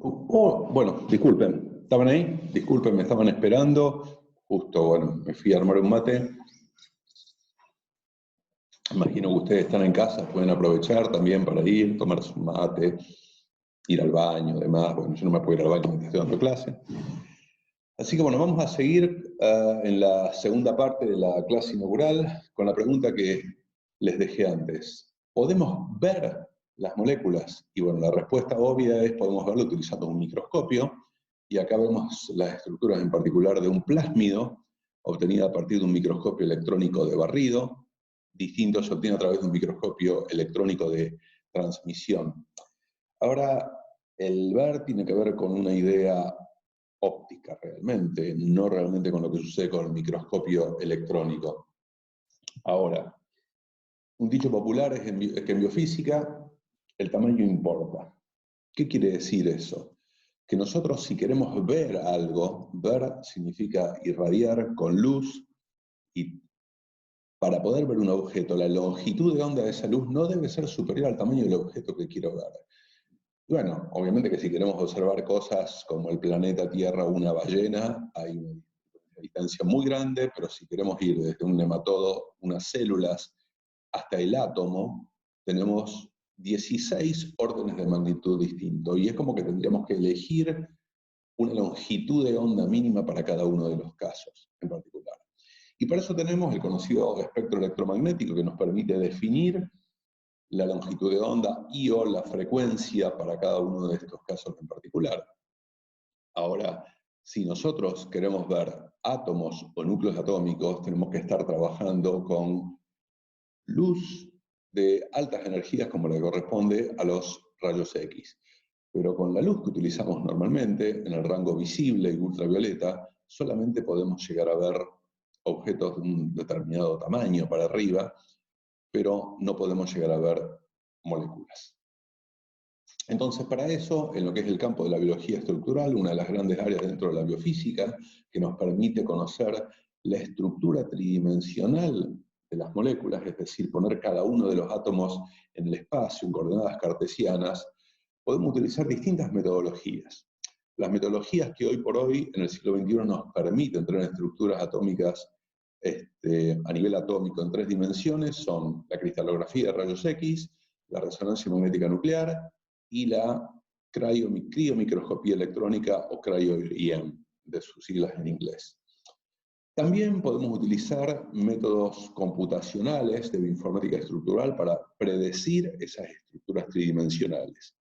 Bueno, disculpen, ¿estaban ahí? Disculpen, me estaban esperando. Justo, bueno, me fui a armar un mate. Imagino que ustedes están en casa, pueden aprovechar también para ir, tomarse un mate, ir al baño, demás. Bueno, yo no me puedo ir al baño mientras estoy dando clase. Así que bueno, vamos a seguir en la segunda parte de la clase inaugural con la pregunta que les dejé antes. ¿Podemos ver las moléculas? Y bueno, la respuesta obvia es podemos verlo utilizando un microscopio. Y acá vemos las estructuras en particular de un plásmido, obtenida a partir de un microscopio electrónico de barrido. Distinto se obtiene a través de un microscopio electrónico de transmisión. Ahora, el ver tiene que ver con una idea óptica realmente, no realmente con lo que sucede con el microscopio electrónico. Ahora, un dicho popular es que en biofísica el tamaño importa. ¿Qué quiere decir eso? Que nosotros, si queremos ver algo, ver significa irradiar con luz, y para poder ver un objeto, la longitud de onda de esa luz no debe ser superior al tamaño del objeto que quiero ver. Bueno, obviamente que si queremos observar cosas como el planeta Tierra o una ballena, hay una distancia muy grande, pero si queremos ir desde un nematodo, unas células, hasta el átomo, tenemos 16 órdenes de magnitud distintos. Y es como que tendríamos que elegir una longitud de onda mínima para cada uno de los casos en particular. Y para eso tenemos el conocido espectro electromagnético que nos permite definir la longitud de onda y o la frecuencia para cada uno de estos casos en particular. Ahora, si nosotros queremos ver átomos o núcleos atómicos, tenemos que estar trabajando con luz de altas energías como le corresponde a los rayos X. Pero con la luz que utilizamos normalmente, en el rango visible y ultravioleta, solamente podemos llegar a ver objetos de un determinado tamaño para arriba, pero no podemos llegar a ver moléculas. Entonces, para eso, en lo que es el campo de la biología estructural, una de las grandes áreas dentro de la biofísica, que nos permite conocer la estructura tridimensional de las moléculas, es decir, poner cada uno de los átomos en el espacio, en coordenadas cartesianas, podemos utilizar distintas metodologías. Las metodologías que hoy por hoy, en el siglo XXI, nos permiten tener estructuras atómicas a nivel atómico en 3 dimensiones son la cristalografía de rayos X, la resonancia magnética nuclear y la criomicroscopía electrónica o cryo-EM, de sus siglas en inglés. También podemos utilizar métodos computacionales de bioinformática estructural para predecir esas estructuras tridimensionales.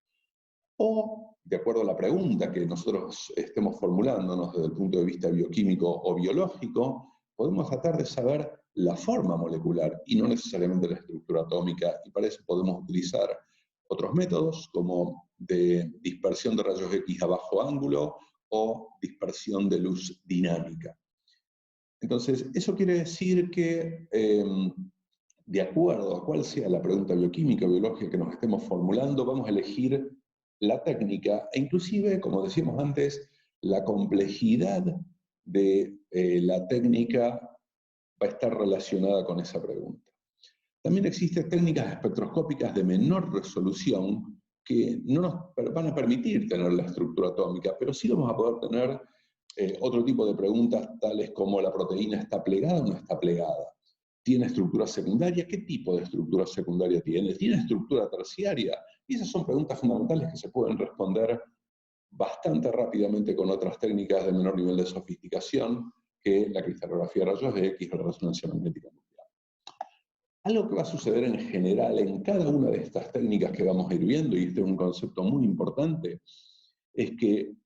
O, de acuerdo a la pregunta que nosotros estemos formulándonos desde el punto de vista bioquímico o biológico, podemos tratar de saber la forma molecular y no necesariamente la estructura atómica, y para eso podemos utilizar otros métodos como de dispersión de rayos X a bajo ángulo o dispersión de luz dinámica. Entonces, eso quiere decir que, de acuerdo a cuál sea la pregunta bioquímica o biológica que nos estemos formulando, vamos a elegir la técnica e inclusive, como decíamos antes, la complejidad de la técnica va a estar relacionada con esa pregunta. También existen técnicas espectroscópicas de menor resolución que no nos van a permitir tener la estructura atómica, pero sí vamos a poder tener otro tipo de preguntas tales como la proteína está plegada o no está plegada. ¿Tiene estructura secundaria? ¿Qué tipo de estructura secundaria tiene? ¿Tiene estructura terciaria? Y esas son preguntas fundamentales que se pueden responder bastante rápidamente con otras técnicas de menor nivel de sofisticación que la cristalografía de rayos X o la resonancia magnética nuclear. Algo que va a suceder en general en cada una de estas técnicas que vamos a ir viendo, y este es un concepto muy importante, es que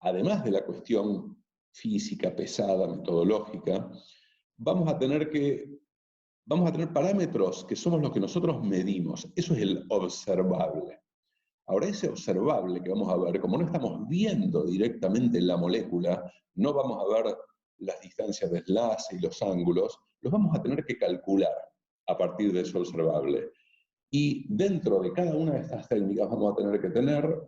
además de la cuestión física pesada, metodológica, vamos a tener parámetros que somos los que nosotros medimos. Eso es el observable. Ahora, ese observable que vamos a ver, como no estamos viendo directamente la molécula, no vamos a ver las distancias de enlace y los ángulos, los vamos a tener que calcular a partir de ese observable. Y dentro de cada una de estas técnicas vamos a tener que tener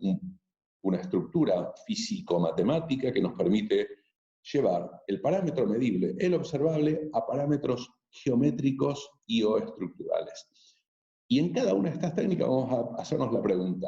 una estructura físico-matemática que nos permite llevar el parámetro medible, el observable, a parámetros geométricos y o estructurales. Y en cada una de estas técnicas vamos a hacernos la pregunta,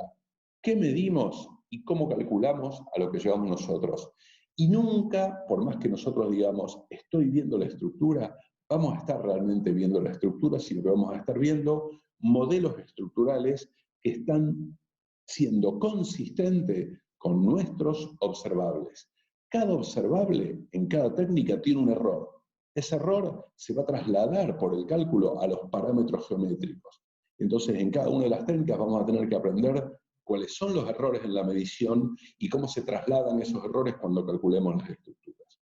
¿qué medimos y cómo calculamos a lo que llevamos nosotros. Y nunca, por más que nosotros digamos, estoy viendo la estructura, vamos a estar realmente viendo la estructura, sino que vamos a estar viendo modelos estructurales que están siendo consistentes con nuestros observables. Cada observable en cada técnica tiene un error. Ese error se va a trasladar por el cálculo a los parámetros geométricos. Entonces, en cada una de las técnicas vamos a tener que aprender cuáles son los errores en la medición y cómo se trasladan esos errores cuando calculemos las estructuras.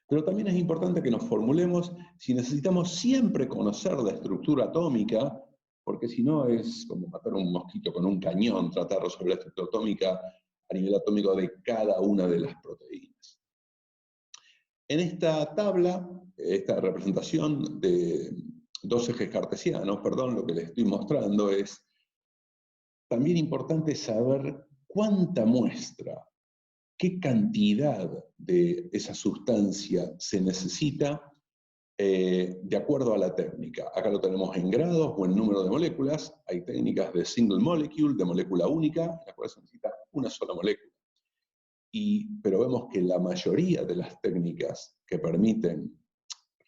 Pero también es importante que nos formulemos si necesitamos siempre conocer la estructura atómica, porque si no es como matar a un mosquito con un cañón, tratar de resolver la estructura atómica a nivel atómico de cada una de las proteínas. En esta tabla, esta representación de dos ejes cartesianos, perdón, lo que les estoy mostrando es también importante saber cuánta muestra, qué cantidad de esa sustancia se necesita de acuerdo a la técnica. Acá lo tenemos en grados o en número de moléculas. Hay técnicas de single molecule, de molécula única, en las cuales se necesita una sola molécula. Pero vemos que la mayoría de las técnicas que permiten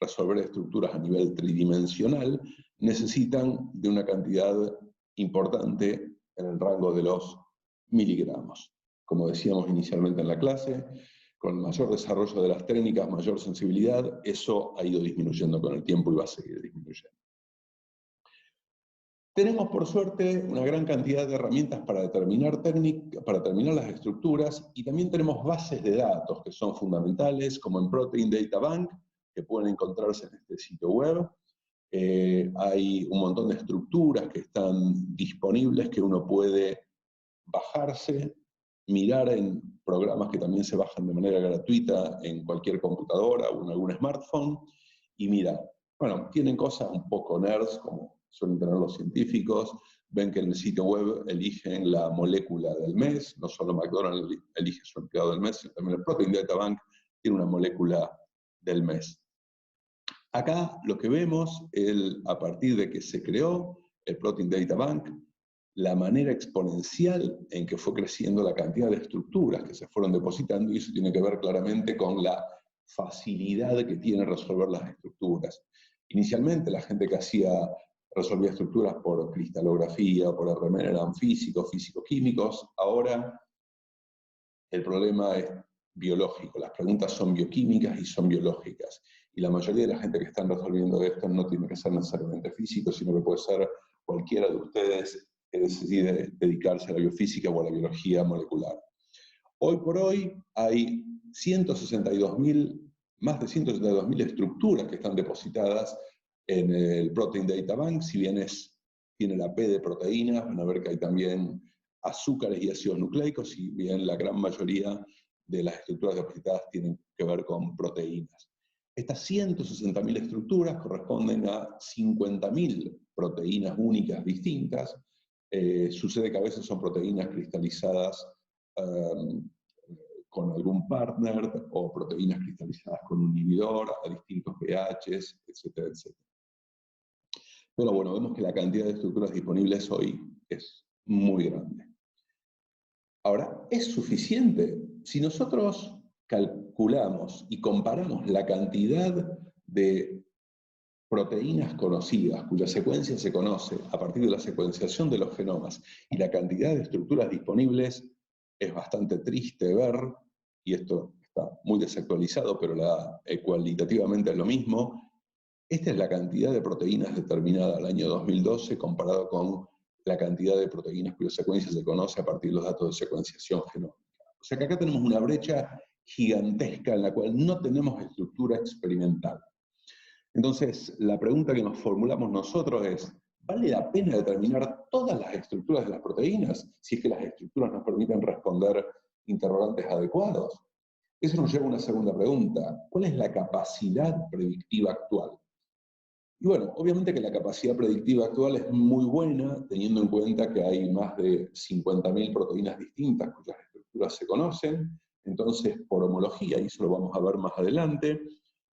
resolver estructuras a nivel tridimensional necesitan de una cantidad importante en el rango de los miligramos. Como decíamos inicialmente en la clase, con mayor desarrollo de las técnicas, mayor sensibilidad, eso ha ido disminuyendo con el tiempo y va a seguir disminuyendo. Tenemos, por suerte, una gran cantidad de herramientas para determinar las estructuras, y también tenemos bases de datos que son fundamentales, como en Protein Data Bank, que pueden encontrarse en este sitio web. Hay un montón de estructuras que están disponibles que uno puede bajarse, mirar en programas que también se bajan de manera gratuita en cualquier computadora o en algún smartphone, y mirar. Bueno, tienen cosas un poco nerds, como suelen tener los científicos. Ven que en el sitio web eligen la molécula del mes, no solo McDonald's elige su empleado del mes, sino también el Protein Data Bank tiene una molécula del mes. Acá lo que vemos, a partir de que se creó el Protein Data Bank, la manera exponencial en que fue creciendo la cantidad de estructuras que se fueron depositando, y eso tiene que ver claramente con la facilidad que tiene resolver las estructuras. Inicialmente la gente que resolvía estructuras por cristalografía, por RMN, eran físicos, físico-químicos. Ahora el problema es biológico, las preguntas son bioquímicas y son biológicas. Y la mayoría de la gente que están resolviendo esto no tiene que ser necesariamente físico, sino que puede ser cualquiera de ustedes que decide dedicarse a la biofísica o a la biología molecular. Hoy por hoy hay más de 162.000 estructuras que están depositadas en el Protein Data Bank. Si bien tiene la P de proteínas, van a ver que hay también azúcares y ácidos nucleicos, si bien la gran mayoría de las estructuras depositadas tienen que ver con proteínas. Estas 160.000 estructuras corresponden a 50.000 proteínas únicas distintas. Sucede que a veces son proteínas cristalizadas con algún partner, o proteínas cristalizadas con un inhibidor a distintos pHs, etcétera, etcétera. Pero bueno, vemos que la cantidad de estructuras disponibles hoy es muy grande. Ahora, ¿es suficiente? Si nosotros calculamos y comparamos la cantidad de proteínas conocidas, cuya secuencia se conoce a partir de la secuenciación de los genomas, y la cantidad de estructuras disponibles, es bastante triste ver, y esto está muy desactualizado, pero cualitativamente es lo mismo. Esta es la cantidad de proteínas determinada al año 2012 comparado con la cantidad de proteínas cuya secuencia se conoce a partir de los datos de secuenciación genómica. O sea que acá tenemos una brecha gigantesca en la cual no tenemos estructura experimental. Entonces, la pregunta que nos formulamos nosotros es, ¿vale la pena determinar todas las estructuras de las proteínas si es que las estructuras nos permiten responder interrogantes adecuados? Eso nos lleva a una segunda pregunta. ¿Cuál es la capacidad predictiva actual? Y bueno, obviamente que la capacidad predictiva actual es muy buena, teniendo en cuenta que hay más de 50.000 proteínas distintas cuyas estructuras se conocen. Entonces, por homología, y eso lo vamos a ver más adelante,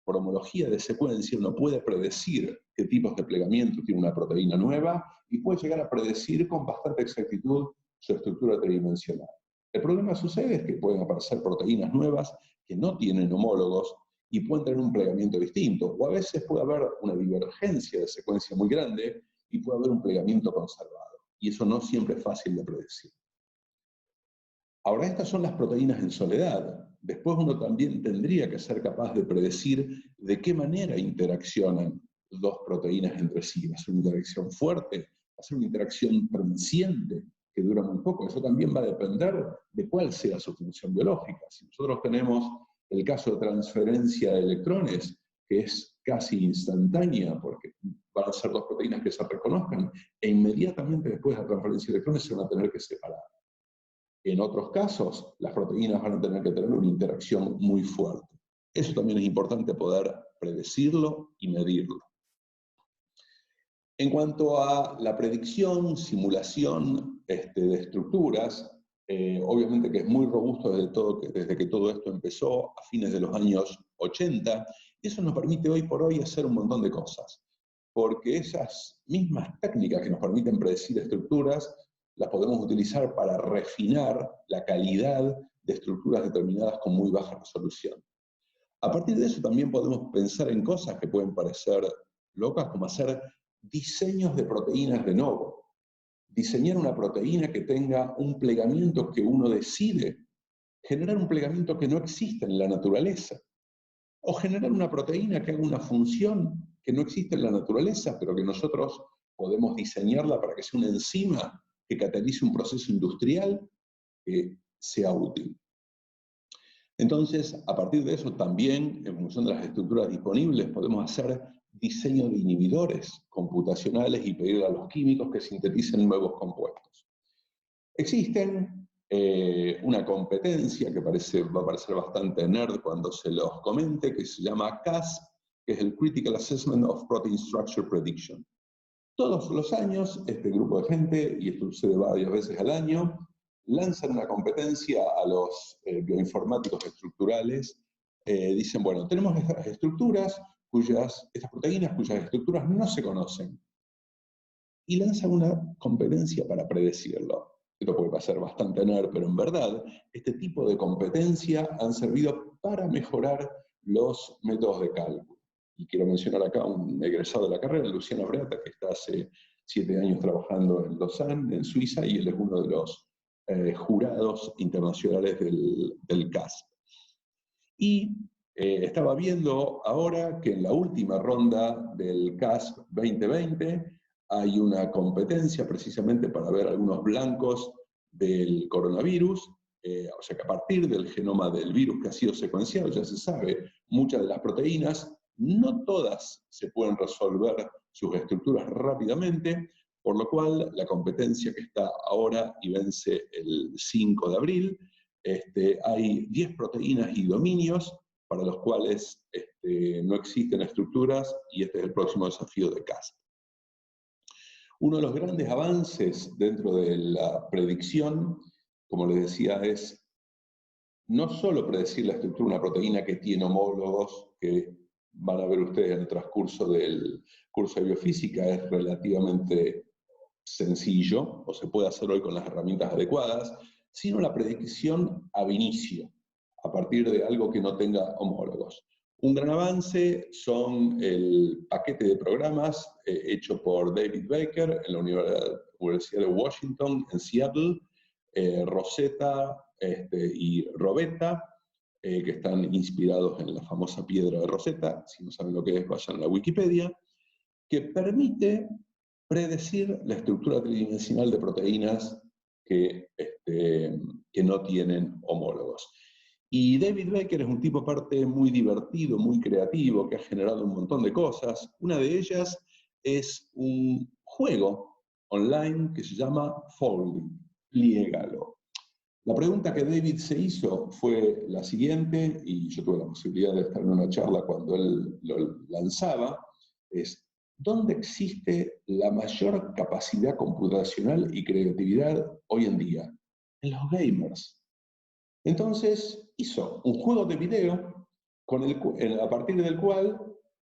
por homología de secuencia uno puede predecir qué tipos de plegamiento tiene una proteína nueva, y puede llegar a predecir con bastante exactitud su estructura tridimensional. El problema sucede es que pueden aparecer proteínas nuevas que no tienen homólogos y pueden tener un plegamiento distinto, o a veces puede haber una divergencia de secuencia muy grande y puede haber un plegamiento conservado, y eso no siempre es fácil de predecir. Ahora, estas son las proteínas en soledad. Después uno también tendría que ser capaz de predecir de qué manera interaccionan dos proteínas entre sí. ¿Va a ser una interacción fuerte? ¿Va a ser una interacción transient que dura muy poco? Eso también va a depender de cuál sea su función biológica. Si nosotros tenemos el caso de transferencia de electrones, que es casi instantánea, porque van a ser dos proteínas que se reconozcan, e inmediatamente después de la transferencia de electrones se van a tener que separar. En otros casos, las proteínas van a tener que tener una interacción muy fuerte. Eso también es importante poder predecirlo y medirlo. En cuanto a la predicción, simulación de estructuras, obviamente que es muy robusto desde que todo esto empezó a fines de los años 80, y eso nos permite hoy por hoy hacer un montón de cosas, porque esas mismas técnicas que nos permiten predecir estructuras las podemos utilizar para refinar la calidad de estructuras determinadas con muy baja resolución. A partir de eso también podemos pensar en cosas que pueden parecer locas, como hacer diseños de proteínas de novo. Diseñar una proteína que tenga un plegamiento que uno decide, generar un plegamiento que no existe en la naturaleza, o generar una proteína que haga una función que no existe en la naturaleza, pero que nosotros podemos diseñarla para que sea una enzima que catalice un proceso industrial que sea útil. Entonces, a partir de eso también, en función de las estructuras disponibles, podemos hacer diseño de inhibidores computacionales y pedirle a los químicos que sinteticen nuevos compuestos. Existen una competencia que va a parecer bastante nerd cuando se los comente, que se llama CASP, que es el Critical Assessment of Protein Structure Prediction. Todos los años, este grupo de gente, y esto sucede varias veces al año, lanzan una competencia a los bioinformáticos estructurales. Dicen, bueno, tenemos estas estructuras, estas proteínas cuyas estructuras no se conocen. Y lanzan una competencia para predecirlo. Esto puede parecer bastante nerd, pero en verdad, este tipo de competencia han servido para mejorar los métodos de cálculo. Y quiero mencionar acá a un egresado de la carrera, Luciano Breata, que está hace 7 años trabajando en Lausanne, en Suiza, y él es uno de los jurados internacionales del CASP. Y estaba viendo ahora que en la última ronda del CASP 2020 hay una competencia precisamente para ver algunos blancos del coronavirus, o sea que a partir del genoma del virus que ha sido secuenciado ya se sabe muchas de las proteínas, no todas se pueden resolver sus estructuras rápidamente, por lo cual la competencia que está ahora y vence el 5 de abril, hay 10 proteínas y dominios para los cuales no existen estructuras, y este es el próximo desafío de CASP. Uno de los grandes avances dentro de la predicción, como les decía, es no solo predecir la estructura de una proteína que tiene homólogos, que van a ver ustedes en el transcurso del curso de biofísica, es relativamente sencillo, o se puede hacer hoy con las herramientas adecuadas, sino la predicción ab inicio, a partir de algo que no tenga homólogos. Un gran avance son el paquete de programas hecho por David Baker en la Universidad de Washington, en Seattle, Rosetta y Robetta, que están inspirados en la famosa piedra de Rosetta. Si no saben lo que es, vayan a la Wikipedia, que permite predecir la estructura tridimensional de proteínas que no tienen homólogos. Y David Baker es un tipo aparte muy divertido, muy creativo, que ha generado un montón de cosas. Una de ellas es un juego online que se llama Folding, pliégalo. La pregunta que David se hizo fue la siguiente, y yo tuve la posibilidad de estar en una charla cuando él lo lanzaba, es ¿dónde existe la mayor capacidad computacional y creatividad hoy en día? En los gamers. Entonces hizo un juego de video a partir del cual,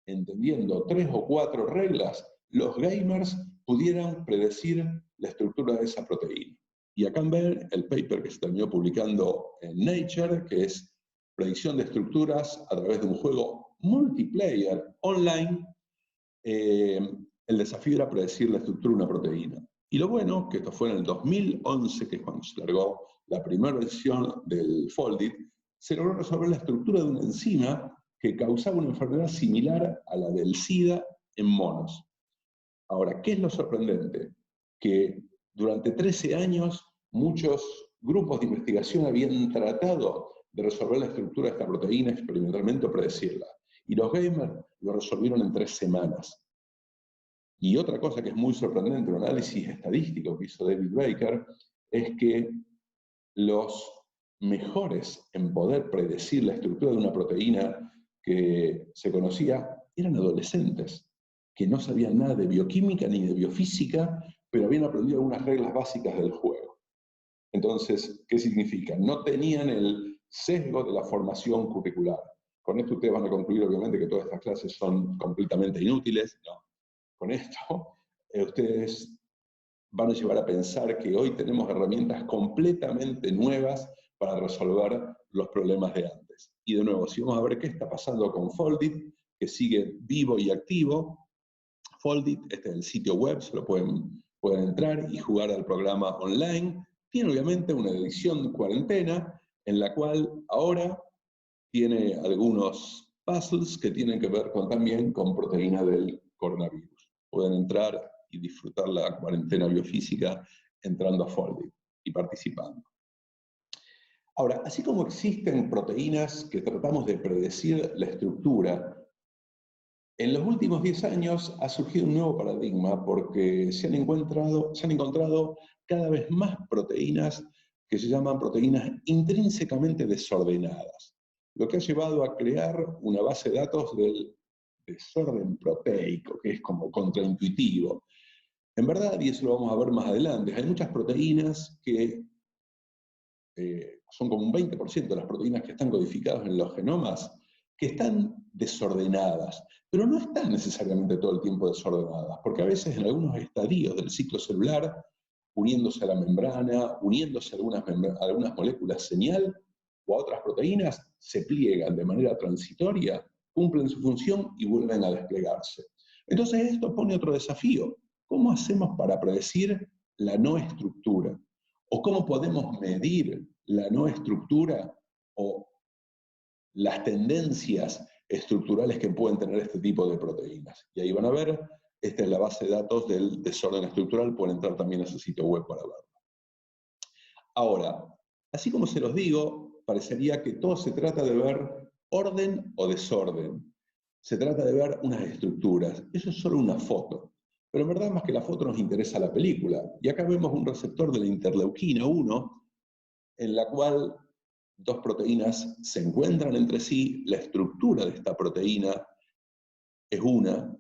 entendiendo 3 o 4 reglas, los gamers pudieran predecir la estructura de esa proteína. Y acá ven el paper que se terminó publicando en Nature, que es predicción de estructuras a través de un juego multiplayer online. El desafío era predecir la estructura de una proteína. Y lo bueno, que esto fue en el 2011, que es cuando se largó la primera versión del Foldit, se logró resolver la estructura de una enzima que causaba una enfermedad similar a la del SIDA en monos. Ahora, ¿qué es lo sorprendente? Que durante 13 años muchos grupos de investigación habían tratado de resolver la estructura de esta proteína experimentalmente o predecirla. Y los gamers lo resolvieron en 3 semanas. Y otra cosa que es muy sorprendente, un análisis estadístico que hizo David Baker, es que los mejores en poder predecir la estructura de una proteína que se conocía eran adolescentes, que no sabían nada de bioquímica ni de biofísica, pero habían aprendido algunas reglas básicas del juego. Entonces, ¿qué significa? No tenían el sesgo de la formación curricular. Con esto ustedes van a concluir, obviamente, que todas estas clases son completamente inútiles. No. Con esto, ustedes van a llevar a pensar que hoy tenemos herramientas completamente nuevas para resolver los problemas de antes. Y de nuevo, si vamos a ver qué está pasando con Foldit, que sigue vivo y activo. Foldit, este es el sitio web, se lo pueden entrar y jugar al programa online. Tiene obviamente una edición cuarentena, en la cual ahora tiene algunos puzzles que tienen que ver también con proteínas del coronavirus. Pueden entrar y disfrutar la cuarentena biofísica entrando a Foldit y participando. Ahora, así como existen proteínas que tratamos de predecir la estructura, en los últimos 10 años ha surgido un nuevo paradigma porque se han encontrado cada vez más proteínas que se llaman proteínas intrínsecamente desordenadas, lo que ha llevado a crear una base de datos del desorden proteico, que es como contraintuitivo. En verdad, y eso lo vamos a ver más adelante, hay muchas proteínas que son como un 20% de las proteínas que están codificadas en los genomas, que están desordenadas, pero no están necesariamente todo el tiempo desordenadas, porque a veces en algunos estadios del ciclo celular, uniéndose a la membrana, uniéndose a algunas moléculas señal o a otras proteínas, se pliegan de manera transitoria, cumplen su función y vuelven a desplegarse. Entonces esto pone otro desafío. ¿Cómo hacemos para predecir la no estructura? ¿O cómo podemos medir la no estructura o las tendencias estructurales que pueden tener este tipo de proteínas? Y ahí van a ver, esta es la base de datos del desorden estructural, pueden entrar también a su sitio web para verlo. Ahora, así como se los digo, parecería que todo se trata de ver orden o desorden. Se trata de ver unas estructuras. Eso es solo una foto. Pero en verdad, más que la foto, nos interesa la película. Y acá vemos un receptor de la interleuquina 1, en la cual dos proteínas se encuentran entre sí. La estructura de esta proteína es una,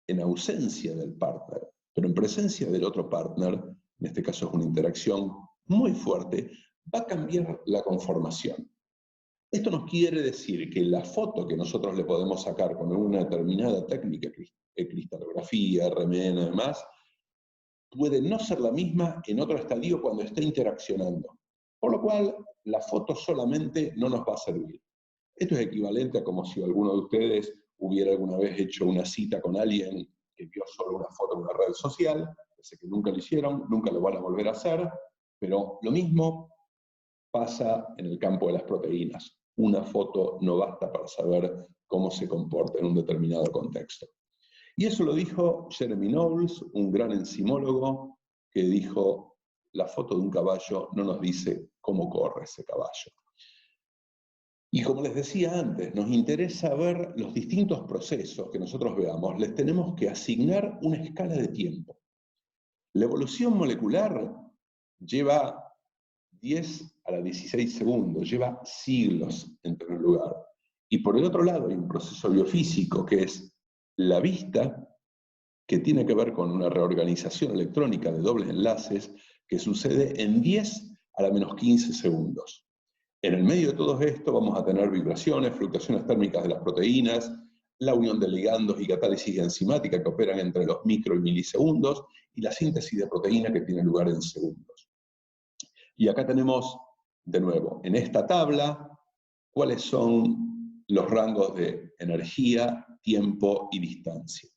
en ausencia del partner, pero en presencia del otro partner, en este caso es una interacción muy fuerte, va a cambiar la conformación. Esto nos quiere decir que la foto que nosotros le podemos sacar con una determinada técnica, cristalografía, RMN, además, puede no ser la misma en otro estadio cuando esté interaccionando. Por lo cual, la foto solamente no nos va a servir. Esto es equivalente a como si alguno de ustedes hubiera alguna vez hecho una cita con alguien que vio solo una foto en una red social, sé que nunca lo hicieron, nunca lo van a volver a hacer, pero lo mismo pasa en el campo de las proteínas. Una foto no basta para saber cómo se comporta en un determinado contexto. Y eso lo dijo Jeremy Knowles, un gran enzimólogo, que dijo, la foto de un caballo no nos dice cómo corre ese caballo. Y como les decía antes, nos interesa ver los distintos procesos que nosotros veamos, les tenemos que asignar una escala de tiempo. La evolución molecular lleva 10 a la 16 segundos, lleva siglos en tener lugar. Y por el otro lado hay un proceso biofísico que es la vista, que tiene que ver con una reorganización electrónica de dobles enlaces que sucede en 10 a la menos 15 segundos. En el medio de todo esto vamos a tener vibraciones, fluctuaciones térmicas de las proteínas, la unión de ligandos y catálisis enzimática que operan entre los micro y milisegundos, y la síntesis de proteína que tiene lugar en segundos. Y acá tenemos, de nuevo, en esta tabla, cuáles son los rangos de energía, tiempo y distancia.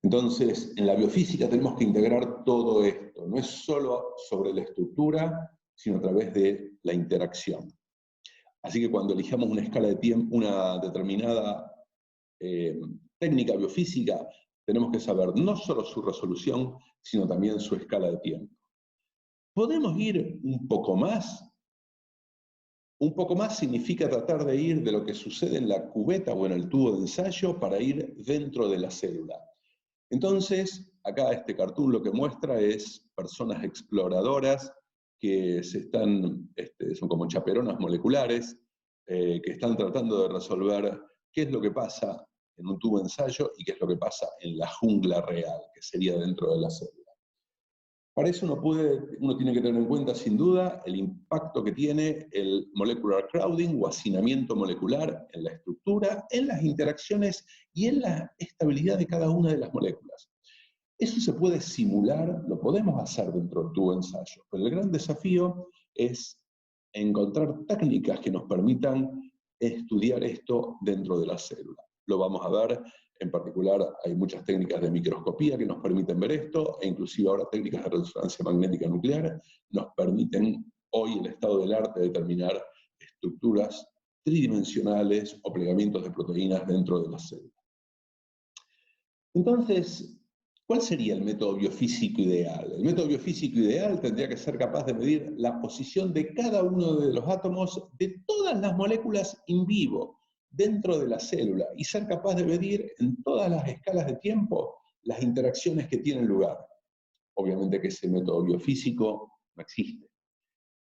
Entonces, en la biofísica tenemos que integrar todo esto. No es solo sobre la estructura, sino a través de la interacción. Así que cuando elijamos una escala de tiempo, una determinada técnica biofísica, tenemos que saber no solo su resolución, sino también su escala de tiempo. ¿Podemos ir un poco más? Un poco más significa tratar de ir de lo que sucede en la cubeta o en el tubo de ensayo para ir dentro de la célula. Entonces, acá este cartoon lo que muestra es personas exploradoras que son como chaperonas moleculares, que están tratando de resolver qué es lo que pasa en un tubo de ensayo y qué es lo que pasa en la jungla real, que sería dentro de la célula. Para eso uno tiene que tener en cuenta, sin duda, el impacto que tiene el molecular crowding o hacinamiento molecular en la estructura, en las interacciones y en la estabilidad de cada una de las moléculas. Eso se puede simular, lo podemos hacer dentro del tubo de ensayo, pero el gran desafío es encontrar técnicas que nos permitan estudiar esto dentro de la célula. Lo vamos a ver. En particular, hay muchas técnicas de microscopía que nos permiten ver esto, e inclusive ahora técnicas de resonancia magnética nuclear nos permiten hoy el estado del arte determinar estructuras tridimensionales o plegamientos de proteínas dentro de la célula. Entonces, ¿cuál sería el método biofísico ideal? El método biofísico ideal tendría que ser capaz de medir la posición de cada uno de los átomos de todas las moléculas in vivo, dentro de la célula, y ser capaz de medir en todas las escalas de tiempo las interacciones que tienen lugar. Obviamente que ese método biofísico no existe.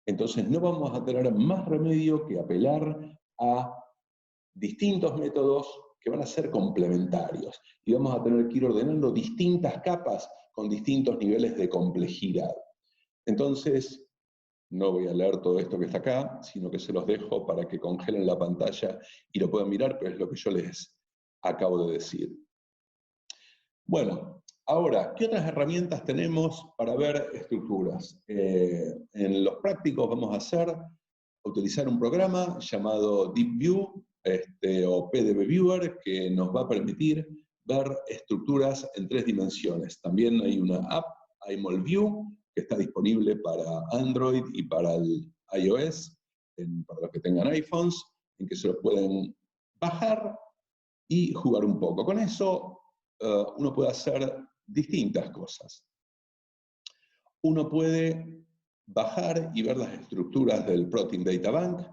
Entonces no vamos a tener más remedio que apelar a distintos métodos que van a ser complementarios, y vamos a tener que ir ordenando distintas capas con distintos niveles de complejidad. Entonces, no voy a leer todo esto que está acá, sino que se los dejo para que congelen la pantalla y lo puedan mirar, pero es lo que yo les acabo de decir. Bueno, ahora, ¿qué otras herramientas tenemos para ver estructuras? En los prácticos vamos a utilizar un programa llamado DeepView, o PDB Viewer, que nos va a permitir ver estructuras en 3 dimensiones. También hay una app, iMolView, que está disponible para Android y para el iOS, para los que tengan iPhones, en que se lo pueden bajar y jugar un poco. Con eso uno puede hacer distintas cosas. Uno puede bajar y ver las estructuras del Protein Data Bank,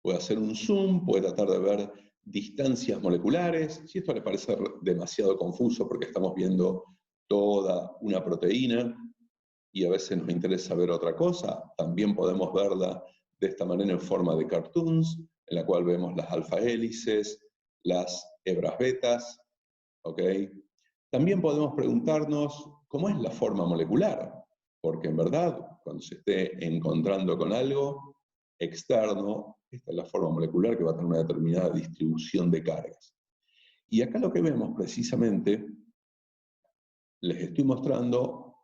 puede hacer un zoom, puede tratar de ver distancias moleculares. Si esto le parece demasiado confuso porque estamos viendo toda una proteína y a veces nos interesa ver otra cosa, también podemos verla de esta manera en forma de cartoons, en la cual vemos las alfa hélices, las hebras betas, ¿ok? También podemos preguntarnos cómo es la forma molecular, porque en verdad, cuando se esté encontrando con algo externo, esta es la forma molecular que va a tener una determinada distribución de cargas. Y acá lo que vemos precisamente, les estoy mostrando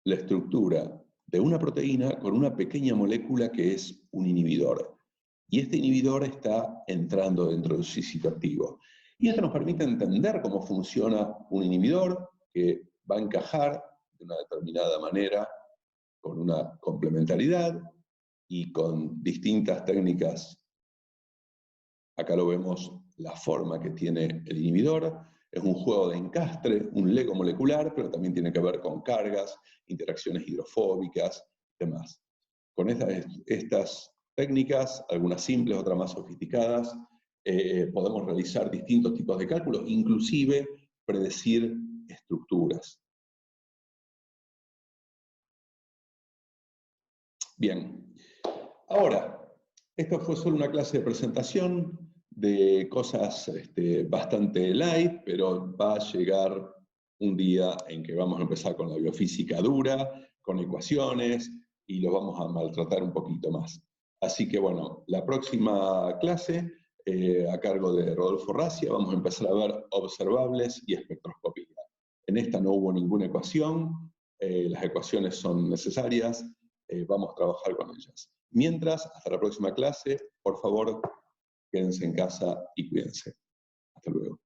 la estructura de una proteína con una pequeña molécula que es un inhibidor. Y este inhibidor está entrando dentro del sitio activo. Y esto nos permite entender cómo funciona un inhibidor que va a encajar de una determinada manera, con una complementariedad y con distintas técnicas. Acá lo vemos, la forma que tiene el inhibidor. Es un juego de encastre, un Lego molecular, pero también tiene que ver con cargas, interacciones hidrofóbicas y demás. Con estas técnicas, algunas simples, otras más sofisticadas, podemos realizar distintos tipos de cálculos, inclusive predecir estructuras. Bien, ahora, esto fue solo una clase de presentación de cosas bastante light, pero va a llegar un día en que vamos a empezar con la biofísica dura, con ecuaciones, y lo vamos a maltratar un poquito más. Así que bueno, la próxima clase, a cargo de Rodolfo Racia, vamos a empezar a ver observables y espectroscopía. En esta no hubo ninguna ecuación, las ecuaciones son necesarias vamos a trabajar con ellas. Mientras, hasta la próxima clase, por favor, quédense en casa y cuídense. Hasta luego.